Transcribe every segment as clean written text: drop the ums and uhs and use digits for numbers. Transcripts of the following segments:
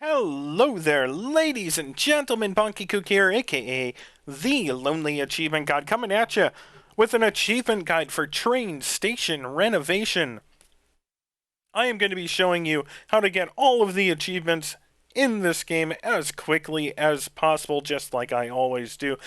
Hello there, ladies and gentlemen. Bonky Kook here, aka the Lonely Achievement God, coming at you with an achievement guide for Train Station Renovation. I am going to be showing you how to get all of the achievements in this game as quickly as possible, just like I always do.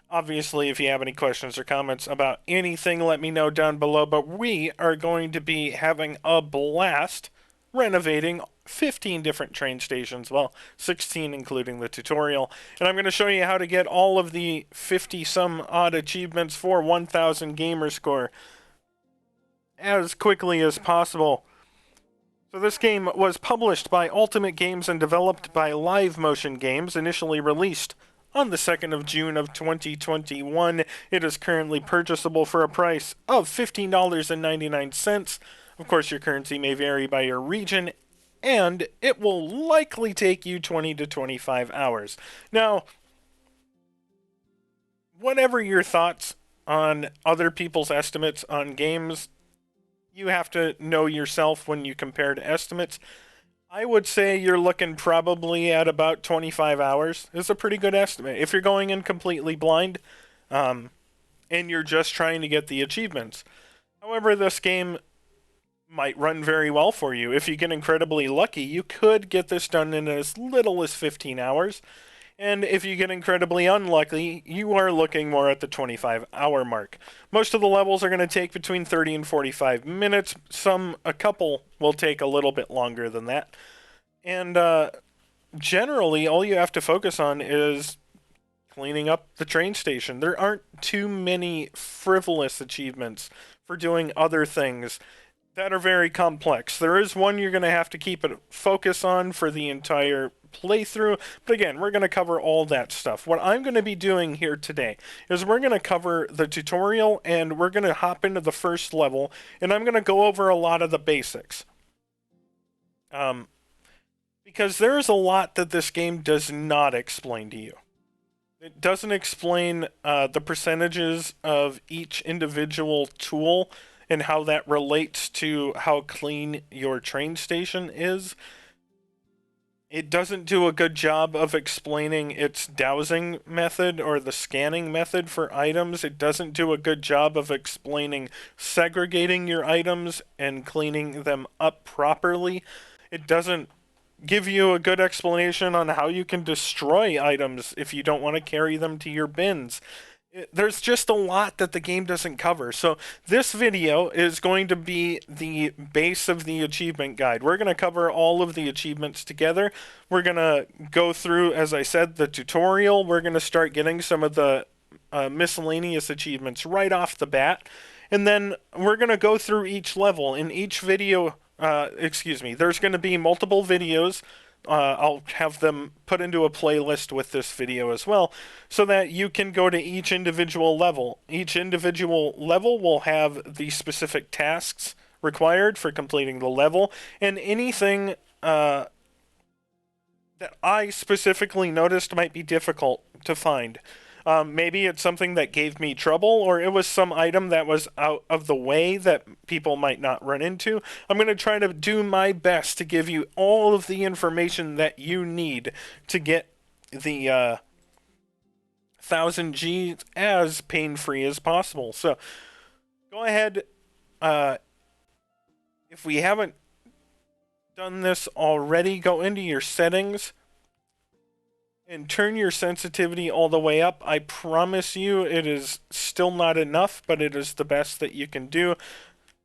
Obviously, if you have any questions or comments about anything, let me know down below, but we are going to be having a blast renovating 15 different train stations, well, 16 including the tutorial, and I'm going to show you how to get all of the 50 some odd achievements for 1000 gamer score as quickly as possible. So this game was published by Ultimate Games and developed by Live Motion Games, initially released on the 2nd of June of 2021. It is currently purchasable for a price of $15.99. Of course, your currency may vary by your region, and it will likely take you 20 to 25 hours. Now, whatever your thoughts on other people's estimates on games, you have to know yourself when you compare to estimates. I would say you're looking probably at about 25 hours. It's a pretty good estimate. If you're going in completely blind, and you're just trying to get the achievements. However, this game might run very well for you. If you get incredibly lucky, you could get this done in as little as 15 hours. And if you get incredibly unlucky, you are looking more at the 25-hour mark. Most of the levels are going to take between 30 and 45 minutes. A couple will take a little bit longer than that. And generally, all you have to focus on is cleaning up the train station. There aren't too many frivolous achievements for doing other things that are very complex. There is one you're going to have to keep a focus on for the entire playthrough, but again, we're going to cover all that stuff. What I'm going to be doing here today is we're going to cover the tutorial, and we're going to hop into the first level, and I'm going to go over a lot of the basics. Because there is a lot that this game does not explain to you. It doesn't explain the percentages of each individual tool and how that relates to how clean your train station is. It doesn't do a good job of explaining its dowsing method or the scanning method for items. It doesn't do a good job of explaining segregating your items and cleaning them up properly. It doesn't give you a good explanation on how you can destroy items if you don't want to carry them to your bins. There's just a lot that the game doesn't cover. So this video is going to be the base of the achievement guide. We're going to cover all of the achievements together. We're going to go through, as I said, the tutorial. We're going to start getting some of the miscellaneous achievements right off the bat. And then we're going to go through each level. In each video, there's going to be multiple videos. I'll have them put into a playlist with this video as well, so that you can go to each individual level. Each individual level will have the specific tasks required for completing the level, and anything that I specifically noticed might be difficult to find. Maybe it's something that gave me trouble, or it was some item that was out of the way that people might not run into. I'm going to try to do my best to give you all of the information that you need to get the 1000 G as pain-free as possible. So go ahead. If we haven't done this already, go into your settings and turn your sensitivity all the way up. I promise you it is still not enough, but it is the best that you can do.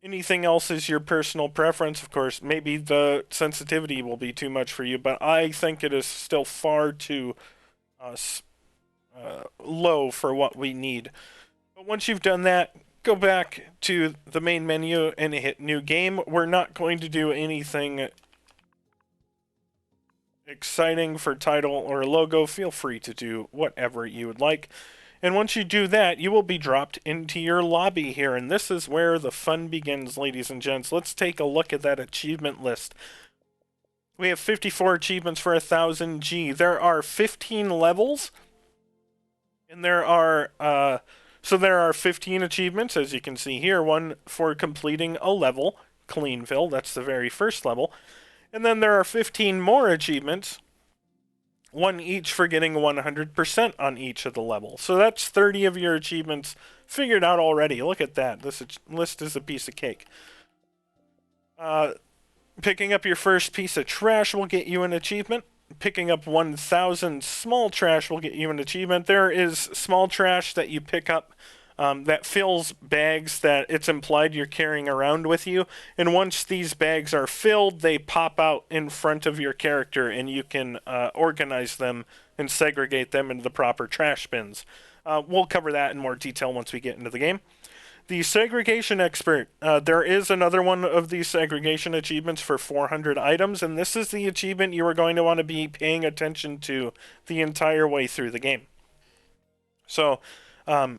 Anything else is your personal preference, of course. Maybe the sensitivity will be too much for you, but I think it is still far too low for what we need. But once you've done that, go back to the main menu and hit New Game. We're not going to do anything exciting for title or logo. Feel free to do whatever you would like. And once you do that, you will be dropped into your lobby here. And this is where the fun begins, ladies and gents. Let's take a look at that achievement list. We have 54 achievements for 1000 G. There are 15 levels. And there are 15 achievements, as you can see here. One for completing a level, Cleanville. That's the very first level. And then there are 15 more achievements one each for getting 100% on each of the levels. So that's 30 of your achievements figured out already. Look at that. This list is a piece of cake. Picking up your first piece of trash will get you an achievement. Picking up 1,000 small trash will get you an achievement. There is small trash that you pick up that fills bags that it's implied you're carrying around with you. And once these bags are filled, they pop out in front of your character, and you can organize them and segregate them into the proper trash bins. We'll cover that in more detail once we get into the game. The Segregation Expert. There is another one of these segregation achievements for 400 items, and this is the achievement you are going to want to be paying attention to the entire way through the game. So,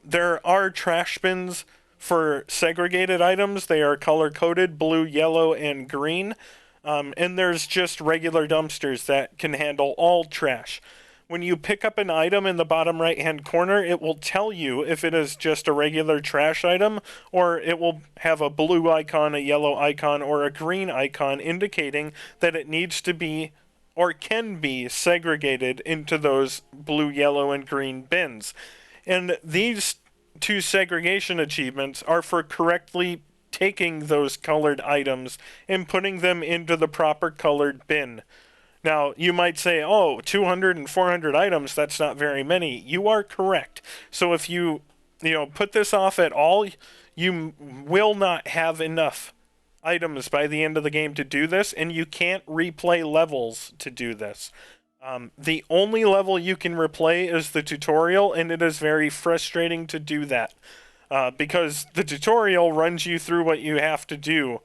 there are trash bins for segregated items. They are color-coded, blue, yellow, and green. And there's just regular dumpsters that can handle all trash. When you pick up an item in the bottom right-hand corner, it will tell you if it is just a regular trash item, or it will have a blue icon, a yellow icon, or a green icon indicating that it needs to be or can be segregated into those blue, yellow, and green bins. And these two segregation achievements are for correctly taking those colored items and putting them into the proper colored bin. Now, you might say, oh, 200 and 400 items, that's not very many. You are correct. So if you put this off at all, you will not have enough items by the end of the game to do this, and you can't replay levels to do this. The only level you can replay is the tutorial, and it is very frustrating to do that. Because the tutorial runs you through what you have to do,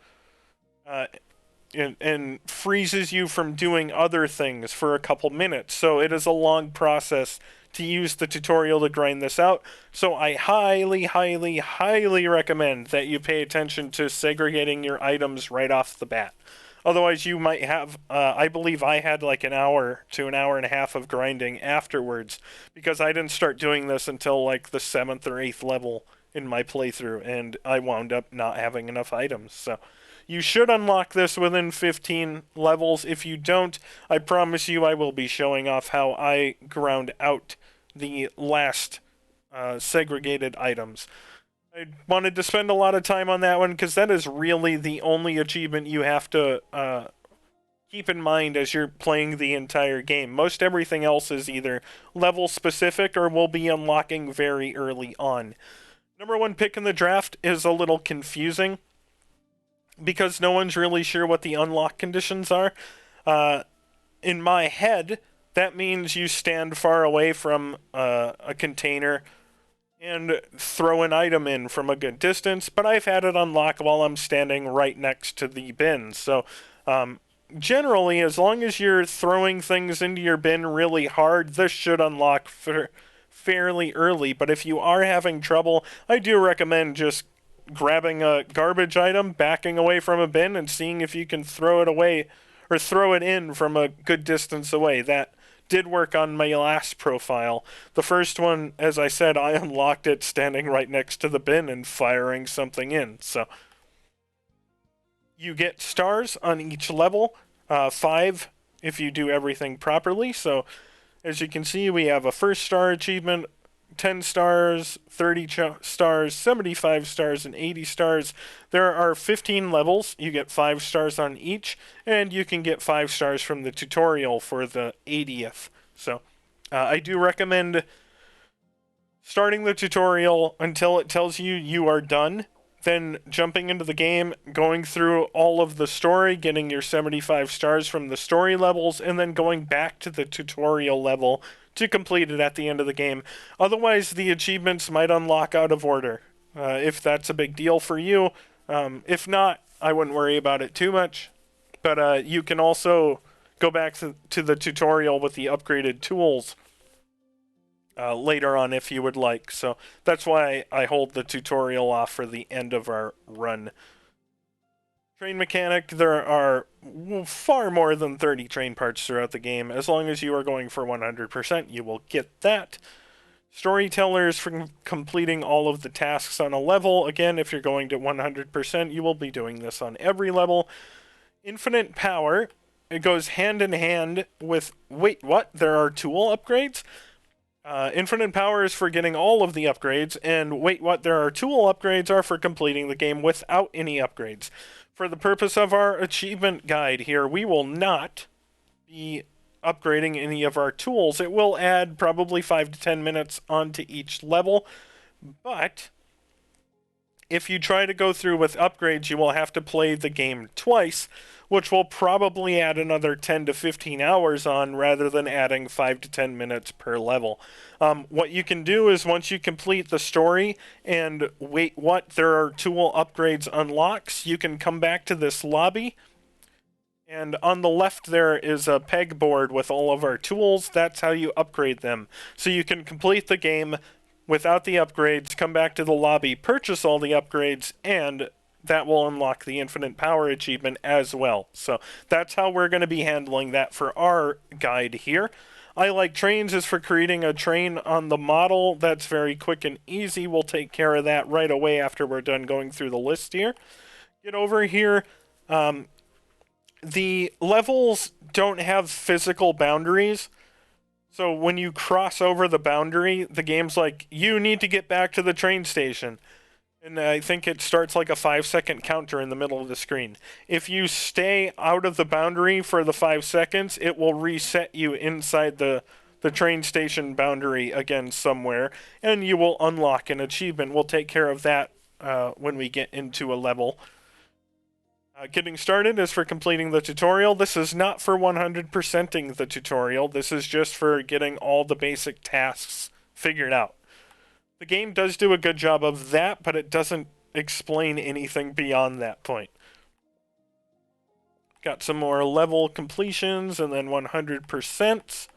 and freezes you from doing other things for a couple minutes. So it is a long process to use the tutorial to grind this out. So I highly, highly, highly recommend that you pay attention to segregating your items right off the bat. Otherwise, you might have, I believe I had like an hour to an hour and a half of grinding afterwards, because I didn't start doing this until like the 7th or 8th level in my playthrough, and I wound up not having enough items. So you should unlock this within 15 levels. If you don't, I promise you I will be showing off how I ground out the last segregated items. I wanted to spend a lot of time on that one because that is really the only achievement you have to keep in mind as you're playing the entire game. Most everything else is either level specific or will be unlocking very early on. Number one pick in the draft is a little confusing because no one's really sure what the unlock conditions are. In my head, that means you stand far away from a container and throw an item in from a good distance, but I've had it unlock while I'm standing right next to the bin. So generally, as long as you're throwing things into your bin really hard, this should unlock fairly early. But if you are having trouble, I do recommend just grabbing a garbage item, backing away from a bin, and seeing if you can throw it away or throw it in from a good distance away. That did work on my last profile. The first one, as I said, I unlocked it standing right next to the bin and firing something in. So you get stars on each level, 5 if you do everything properly. So as you can see, we have a first star achievement, 10 stars, 30 stars, 75 stars, and 80 stars. There are 15 levels. You get 5 stars on each, and you can get 5 stars from the tutorial for the 80th. So I do recommend starting the tutorial until it tells you you are done, then jumping into the game, going through all of the story, getting your 75 stars from the story levels, and then going back to the tutorial level to complete it at the end of the game. Otherwise, the achievements might unlock out of order, if that's a big deal for you. If not, I wouldn't worry about it too much. But you can also go back to the tutorial with the upgraded tools later on if you would like. So that's why I hold the tutorial off for the end of our run. Train mechanic, there are far more than 30 train parts throughout the game. As long as you are going for 100%, you will get that. Storyteller is for completing all of the tasks on a level. Again, if you're going to 100%, you will be doing this on every level. Infinite power it goes hand in hand with, wait, what? There are tool upgrades? Infinite power is for getting all of the upgrades, and wait, what? There are tool upgrades are for completing the game without any upgrades. For the purpose of our achievement guide here, we will not be upgrading any of our tools. It will add probably 5 to 10 minutes onto each level, but if you try to go through with upgrades, you will have to play the game twice, which will probably add another 10 to 15 hours on rather than adding 5 to 10 minutes per level. What you can do is once you complete the story and wait, what? There are tool upgrades unlocks, you can come back to this lobby. And on the left there is a pegboard with all of our tools. That's how you upgrade them. So you can complete the game without the upgrades, come back to the lobby, purchase all the upgrades, and that will unlock the infinite power achievement as well. So that's how we're going to be handling that for our guide here. I Like Trains is for creating a train on the model. That's very quick and easy. We'll take care of that right away after we're done going through the list here. Get over here. The levels don't have physical boundaries. So when you cross over the boundary, the game's like, you need to get back to the train station. And I think it starts like a 5-second counter in the middle of the screen. If you stay out of the boundary for the 5 seconds, it will reset you inside the train station boundary again somewhere, and you will unlock an achievement. We'll take care of that when we get into a level. Getting started is for completing the tutorial. This is not for 100%ing the tutorial. This is just for getting all the basic tasks figured out. The game does do a good job of that, but it doesn't explain anything beyond that point. Got some more level completions and then 100%.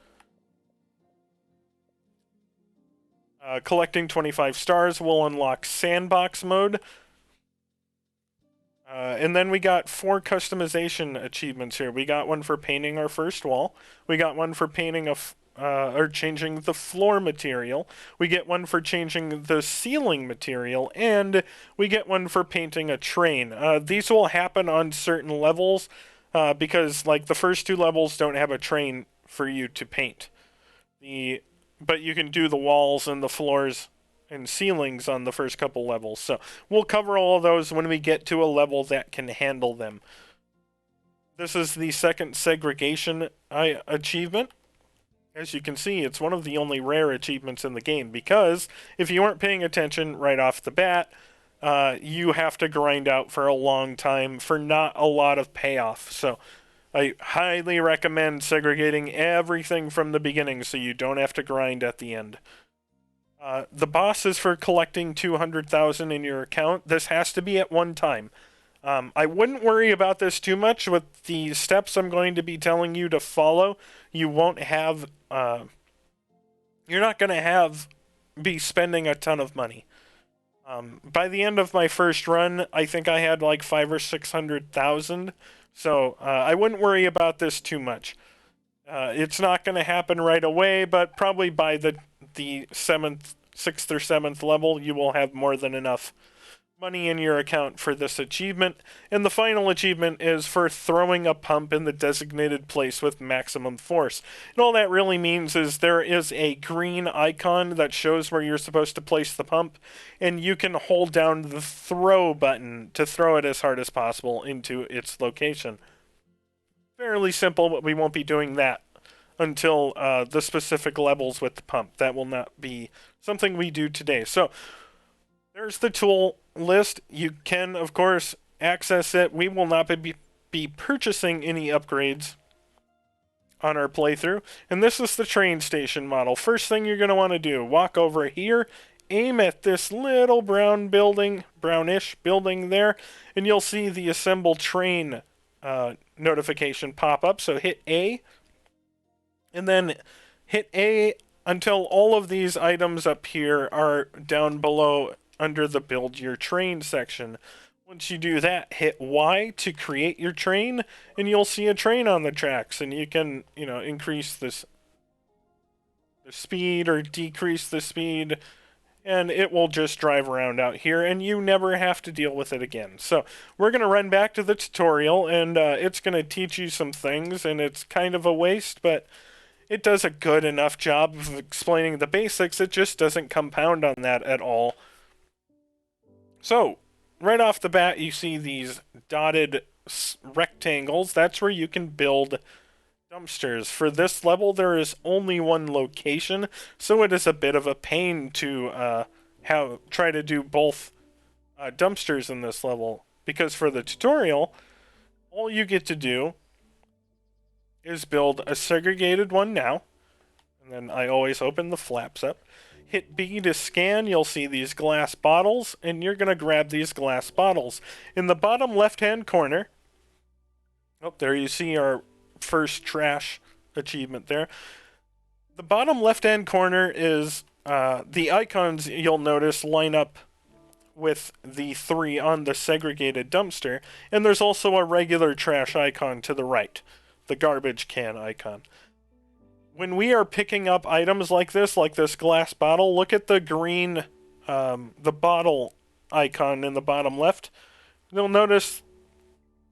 Collecting 25 stars will unlock sandbox mode. And then we got 4 customization achievements here. We got one for painting our first wall. We got one for painting or changing the floor material. We get one for changing the ceiling material, and we get one for painting a train. These will happen on certain levels because, like, the first 2 levels don't have a train for you to paint. But you can do the walls and the floors and ceilings on the first couple levels. So we'll cover all of those when we get to a level that can handle them. This is the second segregation achievement. As you can see, it's one of the only rare achievements in the game, because if you weren't paying attention right off the bat, you have to grind out for a long time for not a lot of payoff. So I highly recommend segregating everything from the beginning so you don't have to grind at the end. The boss is for collecting 200,000 in your account. This has to be at one time. I wouldn't worry about this too much. With the steps I'm going to be telling you to follow, you won't have, you're not going to be spending a ton of money. By the end of my first run, I think I had like 500,000 or 600,000. So I wouldn't worry about this too much. It's not going to happen right away, but probably by the 6th or 7th level, you will have more than enough money in your account for this achievement. And the final achievement is for throwing a pump in the designated place with maximum force. And all that really means is there is a green icon that shows where you're supposed to place the pump, and you can hold down the throw button to throw it as hard as possible into its location. Fairly simple, but we won't be doing that until the specific levels with the pump. That will not be something we do today. So there's the tool list. You can, of course, access it. We will not be purchasing any upgrades on our playthrough. And this is the train station model. First thing you're going to want to do, walk over here, aim at this little brownish building there, and you'll see the assemble train notification pop up. So hit A, and then hit A until all of these items up here are down below under the build your train section. Once you do that, hit Y to create your train, and you'll see a train on the tracks, and you can, increase the speed or decrease the speed. and it will just drive around out here, and you never have to deal with it again. So we're going to run back to the tutorial, and it's going to teach you some things, and it's kind of a waste, but it does a good enough job of explaining the basics. It just doesn't compound on that at all. So right off the bat, you see these dotted rectangles. That's where you can build dumpsters. For this level, there is only one location, so it is a bit of a pain to try to do both dumpsters in this level, because for the tutorial, all you get to do is build a segregated one now, and then I always open the flaps up. Hit B to scan. You'll see these glass bottles, and you're going to grab these glass bottles. In the bottom left-hand corner, there you see our first trash achievement there. The bottom left-hand corner is the icons, you'll notice, line up with the 3 on the segregated dumpster, and there's also a regular trash icon to the right, the garbage can icon. When we are picking up items like this glass bottle, look at the green, the bottle icon in the bottom left. You'll notice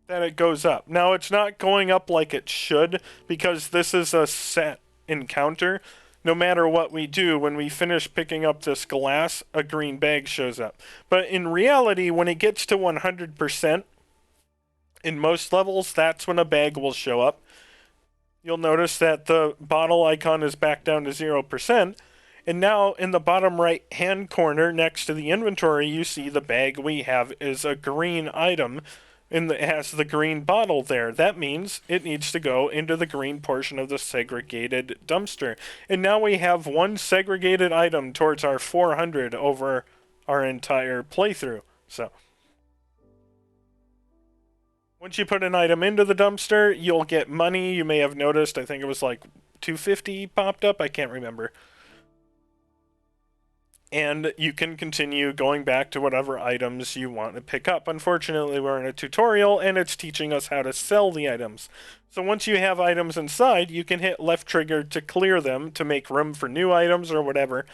that it goes up. Now, it's not going up like it should, because this is a set encounter. No matter what we do, when we finish picking up this glass, a green bag shows up. But in reality, when it gets to 100%, in most levels, that's when a bag will show up. You'll notice that the bottle icon is back down to 0%. And now in the bottom right hand corner next to the inventory, you see the bag we have is a green item, and it has the green bottle there. That means it needs to go into the green portion of the segregated dumpster. And now we have one segregated item towards our 400 over our entire playthrough. So once you put an item into the dumpster, you'll get money. You may have noticed, I think it was like 250 popped up. I can't remember. And you can continue going back to whatever items you want to pick up. Unfortunately, we're in a tutorial, and it's teaching us how to sell the items. So once you have items inside, you can hit left trigger to clear them, to make room for new items or whatever.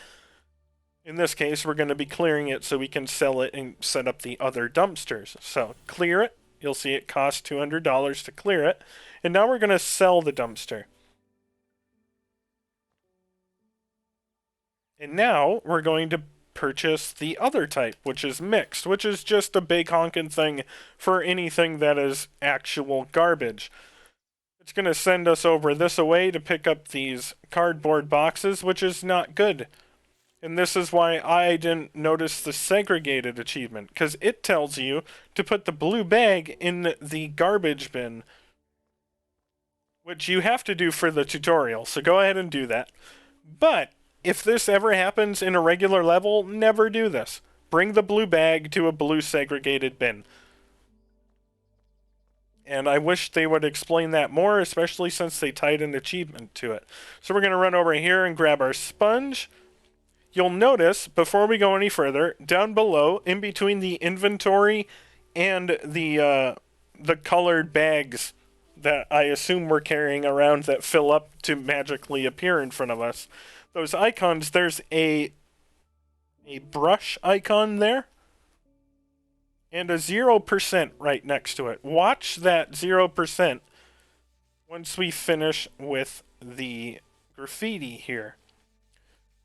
In this case, we're going to be clearing it so we can sell it and set up the other dumpsters. So clear it. You'll see it costs $200 to clear it. And now we're going to sell the dumpster. And now we're going to purchase the other type, which is mixed, which is just a big honking thing for anything that is actual garbage. It's going to send us over this away to pick up these cardboard boxes, which is not good. And this is why I didn't notice the segregated achievement, because it tells you to put the blue bag in the garbage bin, which you have to do for the tutorial, so go ahead and do that. But if this ever happens in a regular level, never do this. Bring the blue bag to a blue segregated bin. And I wish they would explain that more, especially since they tied an achievement to it. So we're going to run over here and grab our sponge. You'll notice, before we go any further, down below, in between the inventory and the colored bags that I assume we're carrying around that fill up to magically appear in front of us, those icons, there's a brush icon there, and a 0% right next to it. Watch that 0% once we finish with the graffiti here.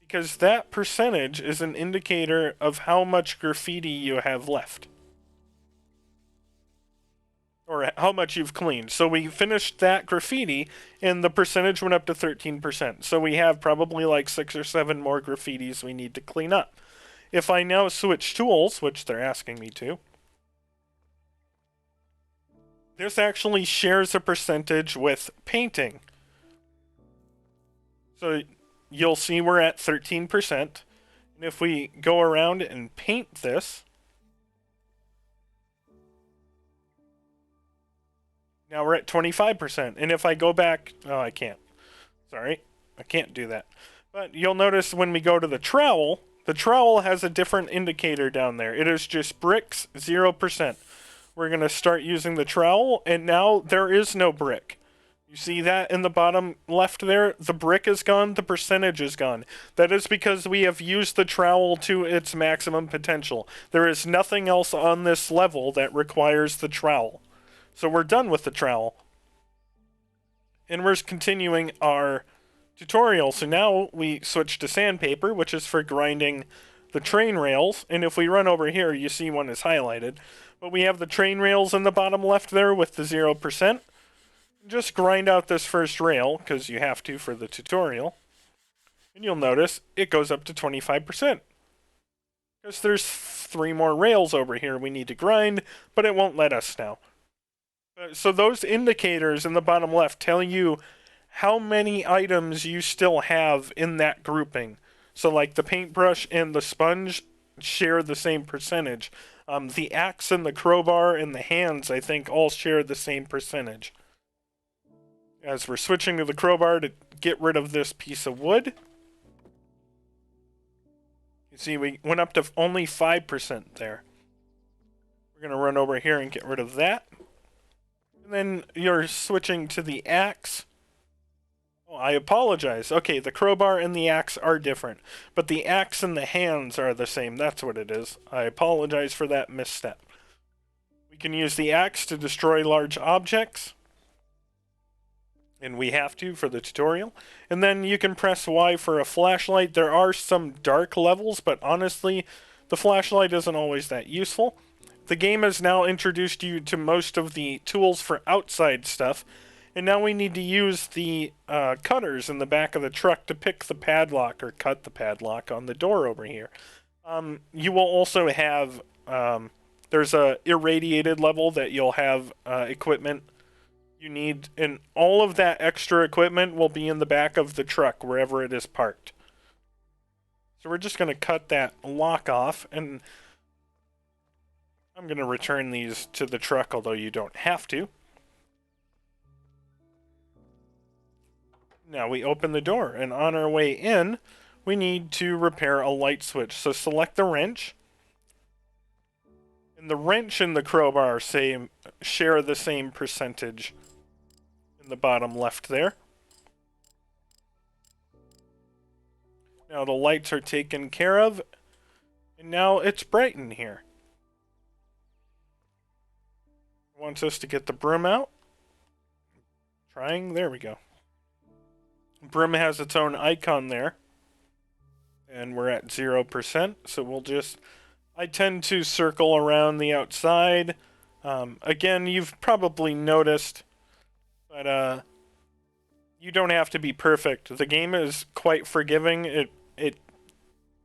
Because that percentage is an indicator of how much graffiti you have left. Or how much you've cleaned. So we finished that graffiti, and the percentage went up to 13%. So we have probably like 6 or 7 more graffitis we need to clean up. If I now switch tools, which they're asking me to, this actually shares a percentage with painting. So you'll see we're at 13%. And if we go around and paint this, now we're at 25%. And if I go back, oh, I can't. Sorry, I can't do that. But you'll notice when we go to the trowel has a different indicator down there. It is just bricks, 0%. We're going to start using the trowel, and now there is no brick. You see that in the bottom left there? The brick is gone, the percentage is gone. That is because we have used the trowel to its maximum potential. There is nothing else on this level that requires the trowel. So we're done with the trowel. And we're continuing our tutorial. So now we switch to sandpaper, which is for grinding the train rails. And if we run over here, you see one is highlighted. But we have the train rails in the bottom left there with the 0%. Just grind out this first rail, because you have to for the tutorial. And you'll notice it goes up to 25%. Because there's 3 more rails over here we need to grind, but it won't let us now. So those indicators in the bottom left tell you how many items you still have in that grouping. So like the paintbrush and the sponge share the same percentage. The axe and the crowbar and the hands, I think, all share the same percentage. As we're switching to the crowbar to get rid of this piece of wood. You see, we went up to only 5% there. We're going to run over here and get rid of that. And then you're switching to the axe. Oh, I apologize. Okay, the crowbar and the axe are different. But the axe and the hands are the same. That's what it is. I apologize for that misstep. We can use the axe to destroy large objects. And we have to for the tutorial. And then you can press Y for a flashlight. There are some dark levels, but honestly, the flashlight isn't always that useful. The game has now introduced you to most of the tools for outside stuff, and now we need to use the cutters in the back of the truck to pick the padlock or cut the padlock on the door over here. You will also have, there's a irradiated level that you'll have equipment you need, and all of that extra equipment will be in the back of the truck wherever it is parked. So we're just going to cut that lock off, and I'm going to return these to the truck, although you don't have to. Now we open the door, and on our way in, we need to repair a light switch. So select the wrench. And the wrench and the crowbar share the same percentage in the bottom left there. Now the lights are taken care of, and now it's bright in here. It wants us to get the broom out. There we go. Broom has its own icon there. And we're at 0%, so we'll just... I tend to circle around the outside. Again, you've probably noticed, but you don't have to be perfect. The game is quite forgiving. It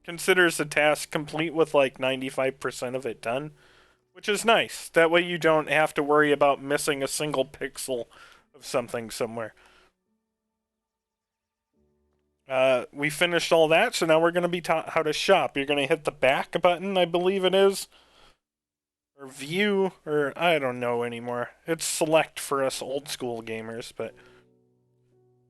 considers the task complete with like 95% of it done, which is nice. That way you don't have to worry about missing a single pixel of something somewhere. We finished all that, so now we're going to be taught how to shop. You're going to hit the back button, I believe it is. Or view, or I don't know anymore. It's select for us old school gamers, but...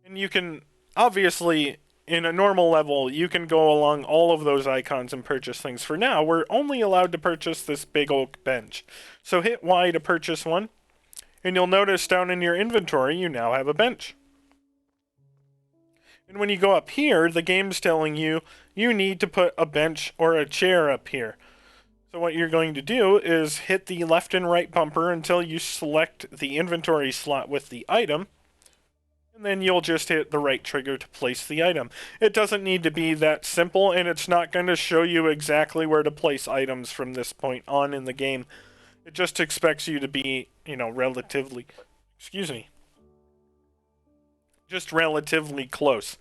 And you can, obviously, in a normal level, you can go along all of those icons and purchase things. For now, we're only allowed to purchase this big oak bench. So hit Y to purchase one, and you'll notice down in your inventory, you now have a bench. And when you go up here, the game's telling you, you need to put a bench or a chair up here. So what you're going to do is hit the left and right bumper until you select the inventory slot with the item. And then you'll just hit the right trigger to place the item. It doesn't need to be that simple, and it's not going to show you exactly where to place items from this point on in the game. It just expects you to be, relatively... just relatively close.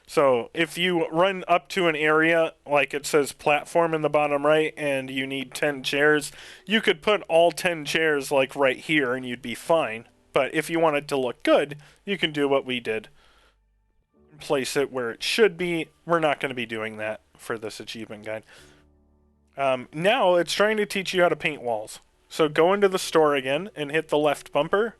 So if you run up to an area, like it says platform in the bottom right, and you need 10 chairs, you could put all 10 chairs like right here and you'd be fine. But if you want it to look good, you can do what we did. Place it where it should be. We're not going to be doing that for this achievement guide. Now it's trying to teach you how to paint walls. So go into the store again and hit the left bumper.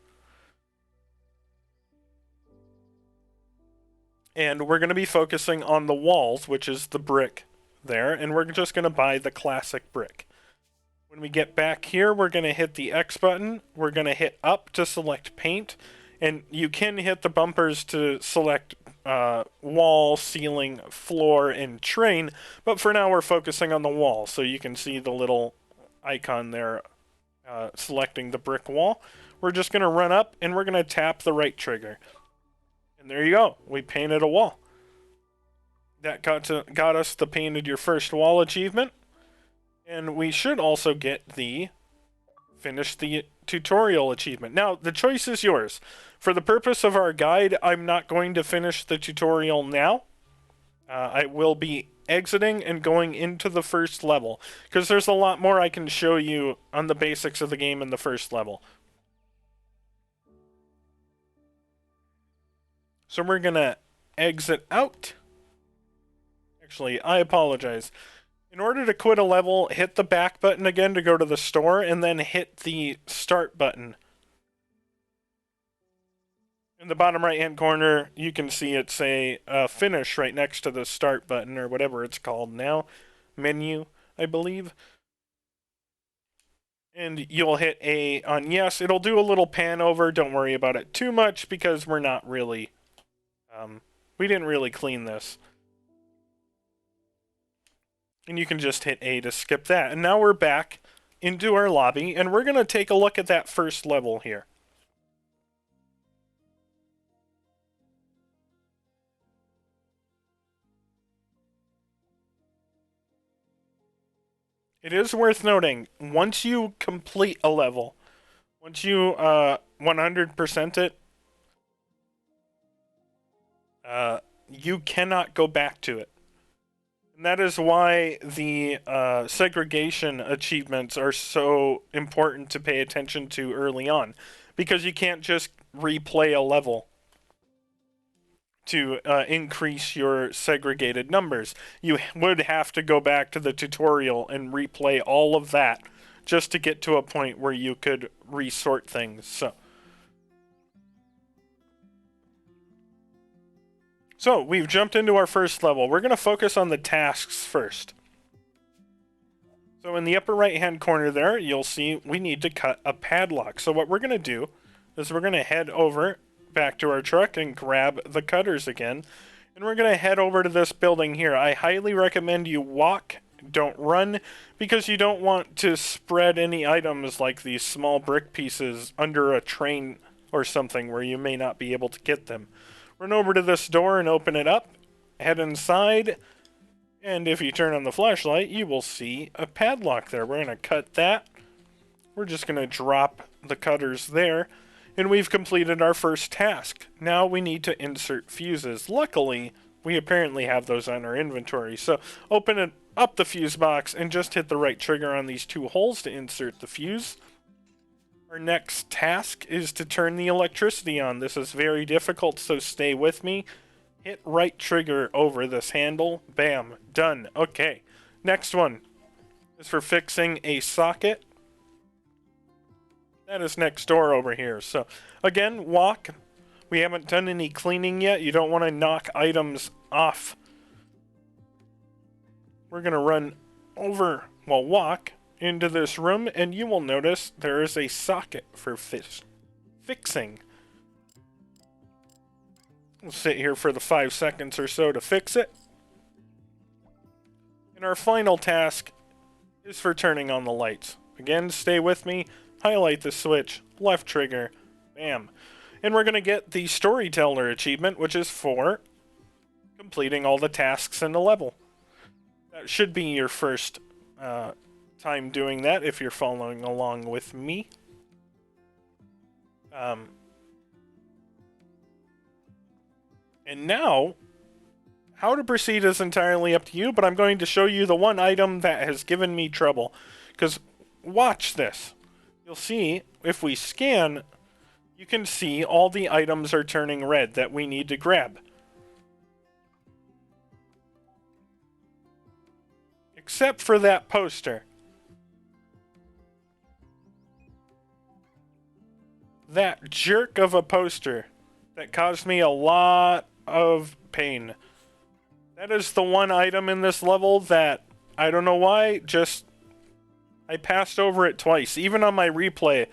And we're going to be focusing on the walls, which is the brick there. And we're just going to buy the classic brick. When we get back here, we're going to hit the X button. We're going to hit up to select paint. And you can hit the bumpers to select wall, ceiling, floor, and train, but for now we're focusing on the wall, so you can see the little icon there selecting the brick wall. We're just going to run up and we're going to tap the right trigger. And there you go. We painted a wall. That got us the painted your first wall achievement. And we should also get the finish the tutorial achievement. Now, the choice is yours. For the purpose of our guide, I'm not going to finish the tutorial now. I will be exiting and going into the first level, because there's a lot more I can show you on the basics of the game in the first level. So we're going to exit out. Actually, I apologize. In order to quit a level, hit the back button again to go to the store, and then hit the start button. In the bottom right-hand corner, you can see it say finish right next to the start button, or whatever it's called now. Menu, I believe. And you'll hit A on yes. It'll do a little pan over. Don't worry about it too much, because we're not really... we didn't really clean this. And you can just hit A to skip that. And now we're back into our lobby, and we're going to take a look at that first level here. It is worth noting, once you complete a level, once you 100% it, you cannot go back to it. And that is why the segregation achievements are so important to pay attention to early on. Because you can't just replay a level to increase your segregated numbers. You would have to go back to the tutorial and replay all of that just to get to a point where you could resort things. So we've jumped into our first level. We're going to focus on the tasks first. So in the upper right-hand corner there, you'll see we need to cut a padlock. So what we're going to do is we're going to head over back to our truck and grab the cutters again. And we're going to head over to this building here. I highly recommend you walk, don't run, because you don't want to spread any items like these small brick pieces under a train or something where you may not be able to get them. Run over to this door and open it up, head inside, and if you turn on the flashlight, you will see a padlock there. We're going to cut that. We're just going to drop the cutters there. And we've completed our first task. Now we need to insert fuses. Luckily, we apparently have those on our inventory. So open up the fuse box and just hit the right trigger on these two holes to insert the fuse. Our next task is to turn the electricity on. This is very difficult, so stay with me. Hit right trigger over this handle. Bam. Done. Okay. Next one is for fixing a socket. That is next door over here. So, again, walk. We haven't done any cleaning yet. You don't want to knock items off. We're going to run over, well, walk into this room, and you will notice there is a socket for fixing. We'll sit here for the 5 seconds or so to fix it. And our final task is for turning on the lights. Again, stay with me. Highlight the switch, left trigger, bam. And we're going to get the Storyteller achievement, which is for completing all the tasks in the level. That should be your first time doing that if you're following along with me. And now, how to proceed is entirely up to you, but I'm going to show you the one item that has given me trouble. Because watch this. You'll see, if we scan, you can see all the items are turning red that we need to grab. Except for that poster. That jerk of a poster that caused me a lot of pain. That is the one item in this level that, I don't know why, just... I passed over it twice. Even on my replay,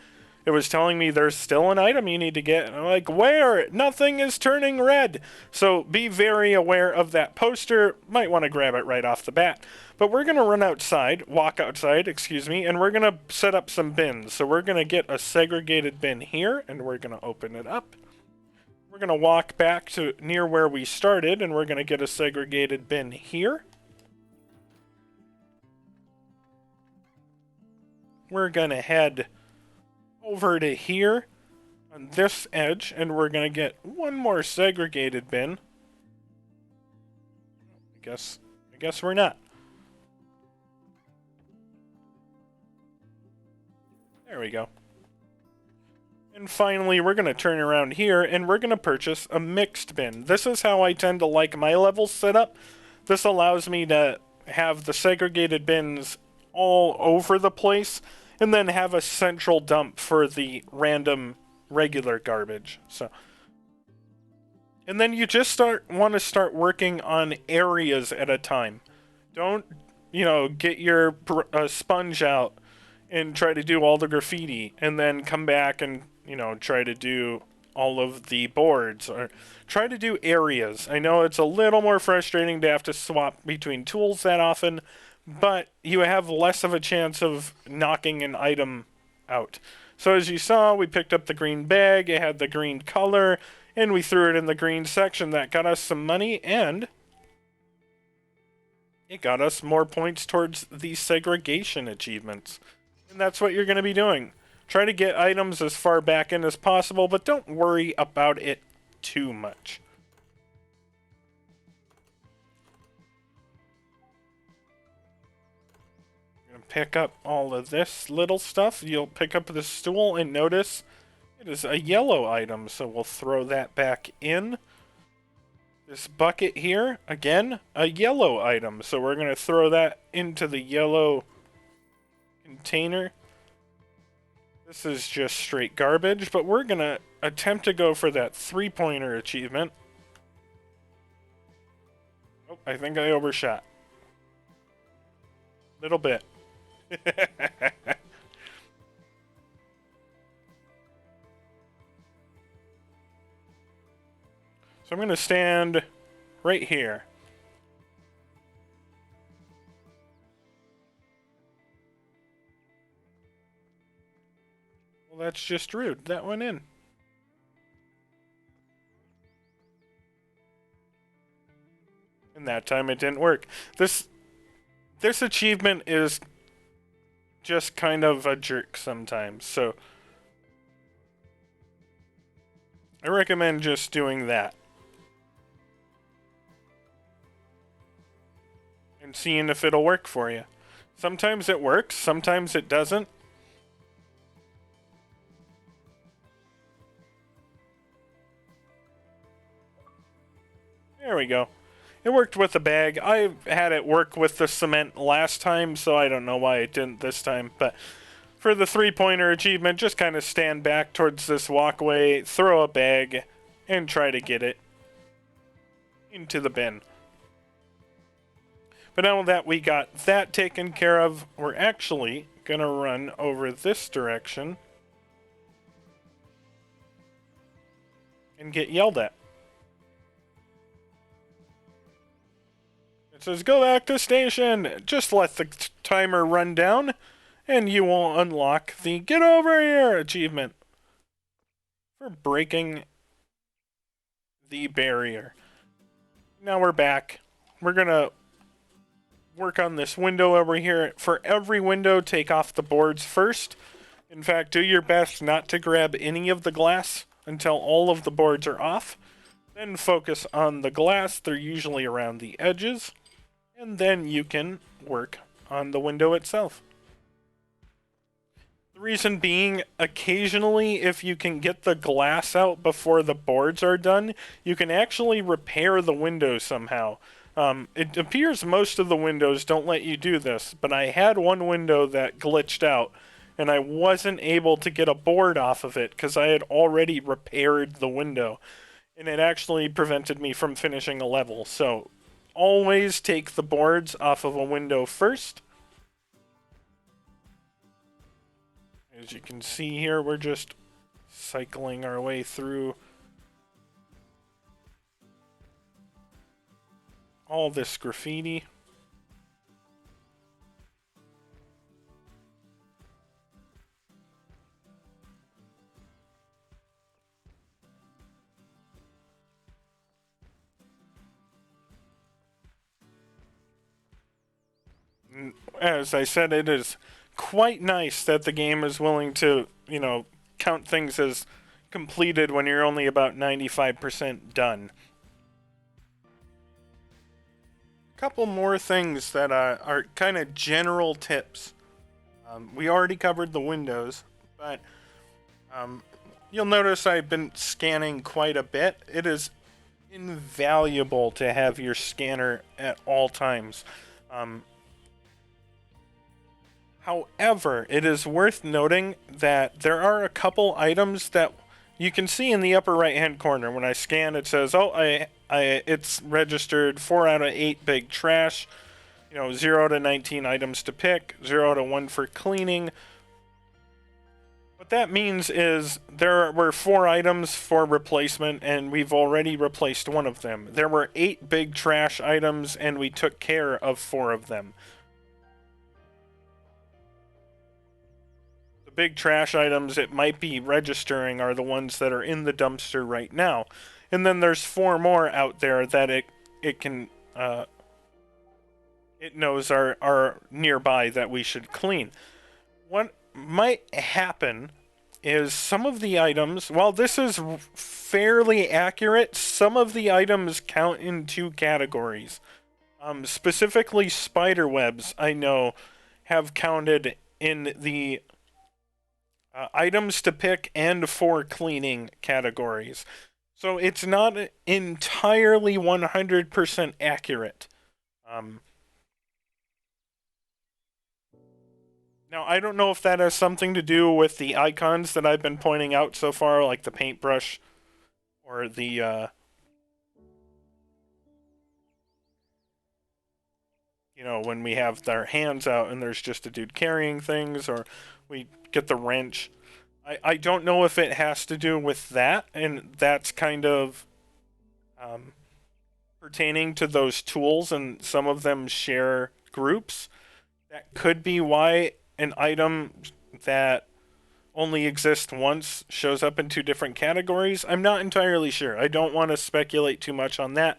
it was telling me there's still an item you need to get. And I'm like, where? Nothing is turning red. So be very aware of that poster. Might want to grab it right off the bat. But we're going to walk outside, and we're going to set up some bins. So we're going to get a segregated bin here, and we're going to open it up. We're going to walk back to near where we started, and we're going to get a segregated bin here. We're going to head over to here on this edge, and we're going to get one more segregated bin. I guess we're not. There we go. And finally, we're going to turn around here, and we're going to purchase a mixed bin. This is how I tend to like my levels set up. This allows me to have the segregated bins all over the place, and then have a central dump for the random regular garbage. And then you just want to start working on areas at a time. Don't, get your sponge out and try to do all the graffiti, and then come back and try to do all of the boards, or try to do areas. I know it's a little more frustrating to have to swap between tools that often, but you have less of a chance of knocking an item out. So as you saw, we picked up the green bag, it had the green color, and we threw it in the green section. That got us some money, and it got us more points towards the segregation achievements. And that's what you're going to be doing. Try to get items as far back in as possible, but don't worry about it too much. I'm going to pick up all of this little stuff. You'll pick up the stool and notice it is a yellow item, so we'll throw that back in. This bucket here, again, a yellow item, so we're going to throw that into the yellow container. This is just straight garbage, but we're going to attempt to go for that 3-pointer achievement. Oh, I think I overshot. Little bit. So I'm going to stand right here. Well, that's just rude. That went in. And that time it didn't work. This achievement is just kind of a jerk sometimes, so I recommend just doing that. And seeing if it'll work for you. Sometimes it works, sometimes it doesn't. There we go. It worked with the bag. I had it work with the cement last time, so I don't know why it didn't this time. But for the 3-pointer achievement, just kind of stand back towards this walkway, throw a bag, and try to get it into the bin. But now that we got that taken care of, we're actually going to run over this direction and get yelled at. It says, go back to station. Just let the timer run down, and you will unlock the get over here achievement for breaking the barrier. Now we're back. We're going to work on this window over here. For every window, take off the boards first. In fact, do your best not to grab any of the glass until all of the boards are off. Then focus on the glass. They're usually around the edges. And then you can work on the window itself. The reason being, occasionally, if you can get the glass out before the boards are done, you can actually repair the window somehow. It appears most of the windows don't let you do this, but I had one window that glitched out, and I wasn't able to get a board off of it because I had already repaired the window, and it actually prevented me from finishing a level. So always take the boards off of a window first. As you can see here, we're just cycling our way through all this graffiti. As I said, it is quite nice that the game is willing to, count things as completed when you're only about 95% done. A couple more things that are kind of general tips. We already covered the windows, but you'll notice I've been scanning quite a bit. It is invaluable to have your scanner at all times. However, it is worth noting that there are a couple items that you can see in the upper right hand corner. When I scan, it says, it's registered 4 out of 8 big trash, 0 to 19 items to pick, 0 to 1 for cleaning. What that means is there were 4 items for replacement, and we've already replaced 1 of them. There were 8 big trash items, and we took care of 4 of them. Big trash items it might be registering are the ones that are in the dumpster right now, and then there's 4 more out there that it can it knows are nearby that we should clean. What might happen is some of the items, while this is fairly accurate, some of the items count in 2 categories. Specifically spider webs, I know, have counted in the items to pick and for cleaning categories. So it's not entirely 100% accurate. Now, I don't know if that has something to do with the icons that I've been pointing out so far, like the paintbrush or the, when we have their hands out and there's just a dude carrying things, or we get the wrench. I don't know if it has to do with that, and that's kind of pertaining to those tools, and some of them share groups. That could be why an item that only exists once shows up in 2 different categories. I'm not entirely sure. I don't want to speculate too much on that,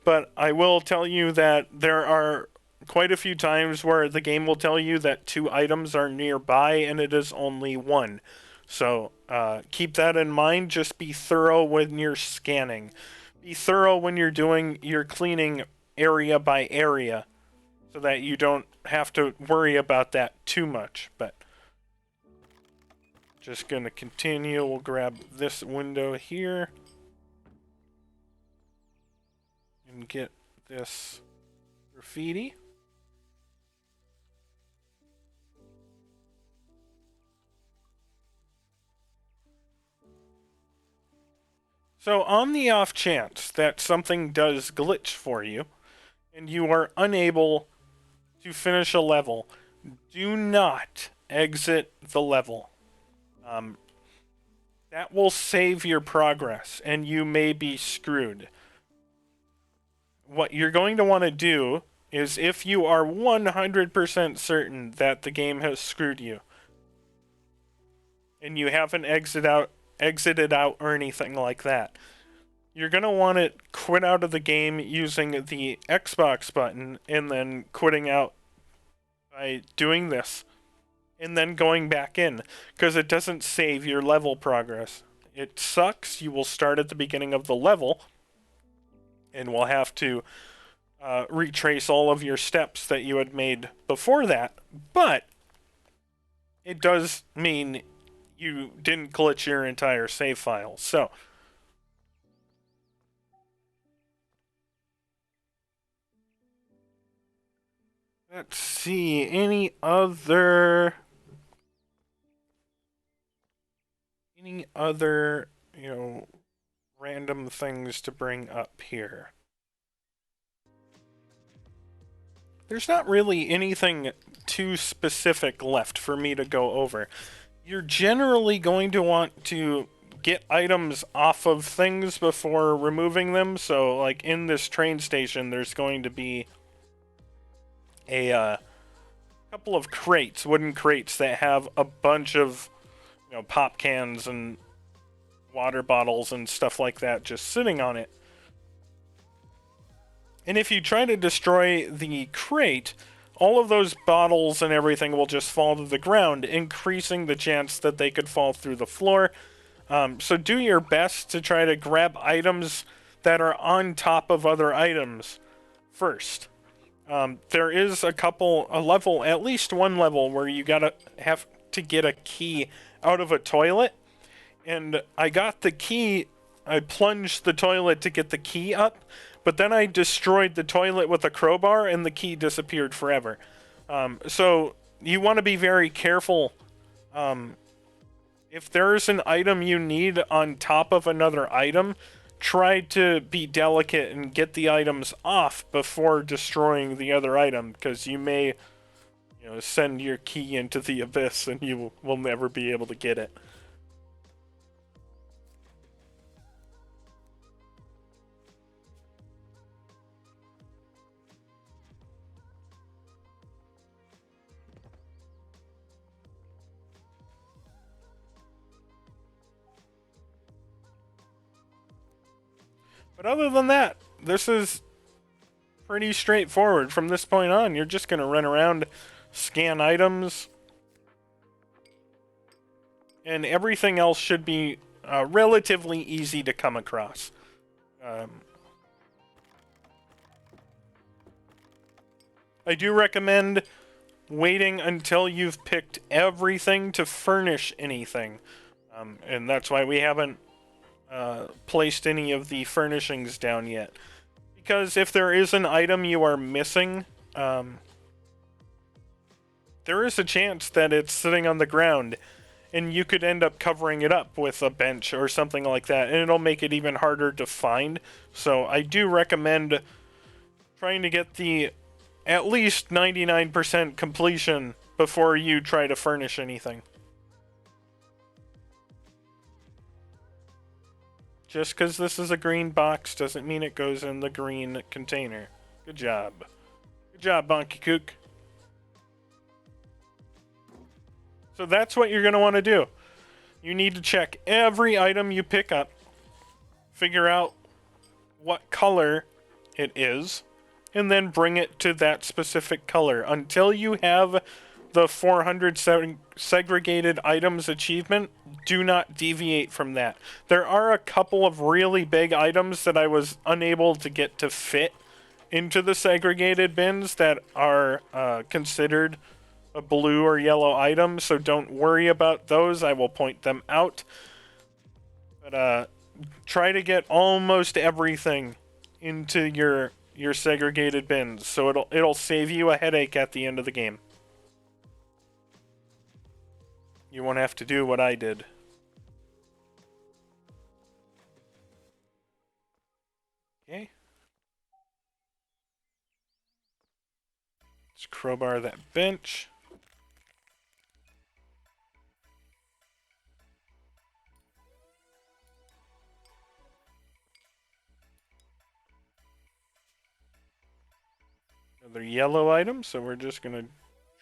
but I will tell you that there are quite a few times where the game will tell you that 2 items are nearby and it is only 1. So keep that in mind. Just be thorough when you're scanning. Be thorough when you're doing your cleaning area by area, so that you don't have to worry about that too much. But just going to continue. We'll grab this window here and get this graffiti. So on the off chance that something does glitch for you and you are unable to finish a level, do not exit the level. That will save your progress and you may be screwed. What you're going to want to do is, if you are 100% certain that the game has screwed you and you haven't exited out or anything like that, you're going to want to quit out of the game using the Xbox button and then quitting out by doing this and then going back in, because it doesn't save your level progress. It sucks. You will start at the beginning of the level and will have to retrace all of your steps that you had made before that, but it does mean you didn't glitch your entire save file. So let's see, any other random things to bring up here? There's not really anything too specific left for me to go over. You're generally going to want to get items off of things before removing them. So, like in this train station, there's going to be a couple of crates, wooden crates that have a bunch of pop cans and water bottles and stuff like that just sitting on it. And if you try to destroy the crate, all of those bottles and everything will just fall to the ground, increasing the chance that they could fall through the floor. So do your best to try to grab items that are on top of other items first. There is a level, at least one level, where you gotta have to get a key out of a toilet. And I got the key, I plunged the toilet to get the key up, but then I destroyed the toilet with a crowbar and the key disappeared forever. So you want to be very careful. If there's an item you need on top of another item, try to be delicate and get the items off before destroying the other item, because you may, send your key into the abyss and you will never be able to get it. But other than that, this is pretty straightforward. From this point on, you're just going to run around, scan items, and everything else should be relatively easy to come across. I do recommend waiting until you've picked everything to furnish anything. And that's why we haven't placed any of the furnishings down yet. Because if there is an item you are missing, there is a chance that it's sitting on the ground and you could end up covering it up with a bench or something like that, and it'll make it even harder to find. So I do recommend trying to get the at least 99% completion before you try to furnish anything. Just because this is a green box doesn't mean it goes in the green container. Good job. Good job, Bonky Kook. So that's what you're going to want to do. You need to check every item you pick up, figure out what color it is, and then bring it to that specific color until you have the 400 segregated items achievement. Do not deviate from that. There are a couple of really big items that I was unable to get to fit into the segregated bins that are considered a blue or yellow item, so don't worry about those. I will point them out. But try to get almost everything into your segregated bins, so it'll save you a headache at the end of the game. You won't have to do what I did. Okay. Let's crowbar that bench. Another yellow item, so we're just gonna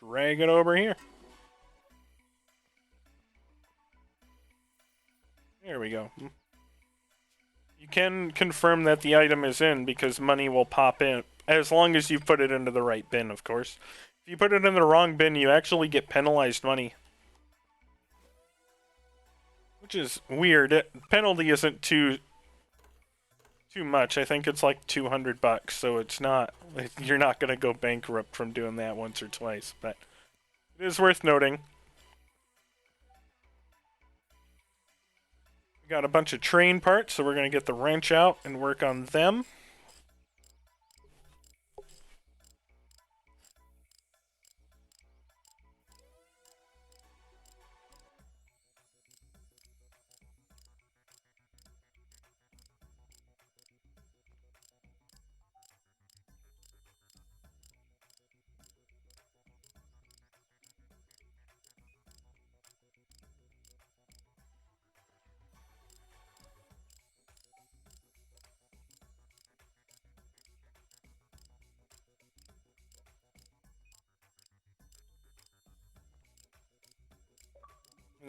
drag it over here. There we go. You can confirm that the item is in because money will pop in, as long as you put it into the right bin, of course. If you put it in the wrong bin, you actually get penalized money. Which is weird. Penalty isn't too much. I think it's like $200, so it's not, you're not going to go bankrupt from doing that once or twice, but it is worth noting. We got a bunch of train parts, so we're going to get the wrench out and work on them.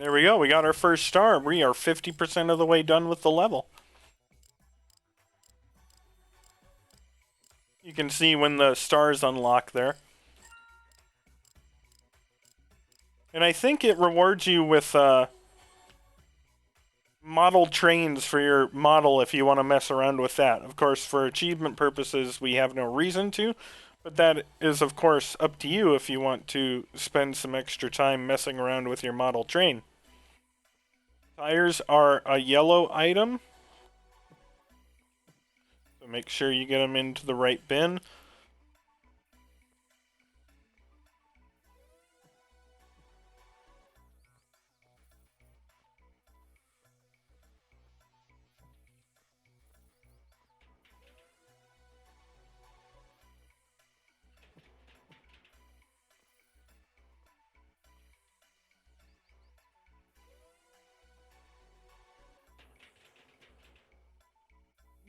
There we go. We got our first star. We are 50% of the way done with the level. You can see when the stars unlock there. And I think it rewards you with model trains for your model if you want to mess around with that. Of course, for achievement purposes, we have no reason to, but that is, of course, up to you if you want to spend some extra time messing around with your model train. Tires are a yellow item, so make sure you get them into the right bin.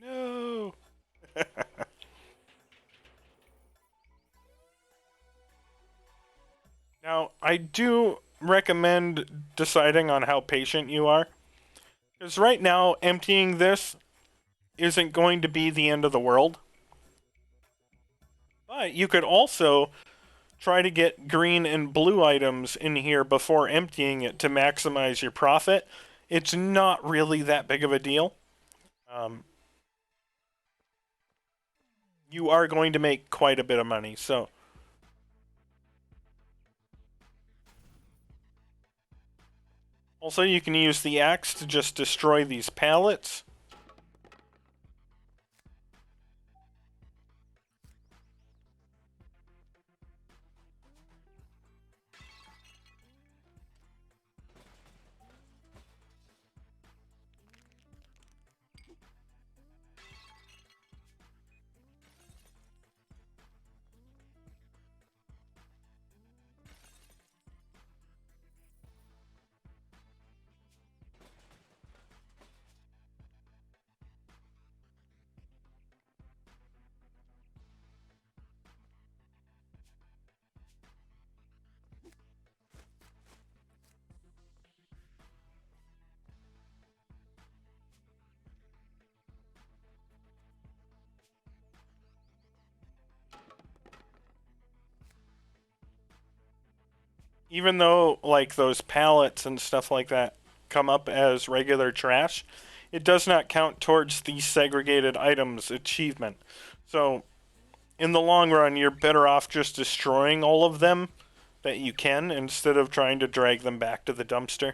No! Now, I do recommend deciding on how patient you are. Because right now, emptying this isn't going to be the end of the world. But you could also try to get green and blue items in here before emptying it to maximize your profit. It's not really that big of a deal. You are going to make quite a bit of money, so... Also, you can use the axe to just destroy these pallets. Even though, like, those pallets and stuff like that come up as regular trash, it does not count towards the segregated items achievement. So, in the long run, you're better off just destroying all of them that you can instead of trying to drag them back to the dumpster.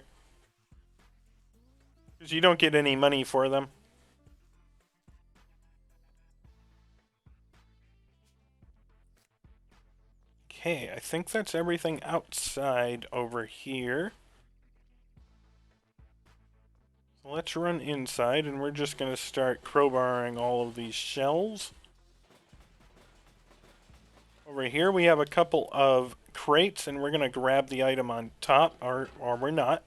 Because you don't get any money for them. Okay, I think that's everything outside over here. So let's run inside, and we're just going to start crowbarring all of these shelves. Over here we have a couple of crates, and we're going to grab the item on top, or we're not.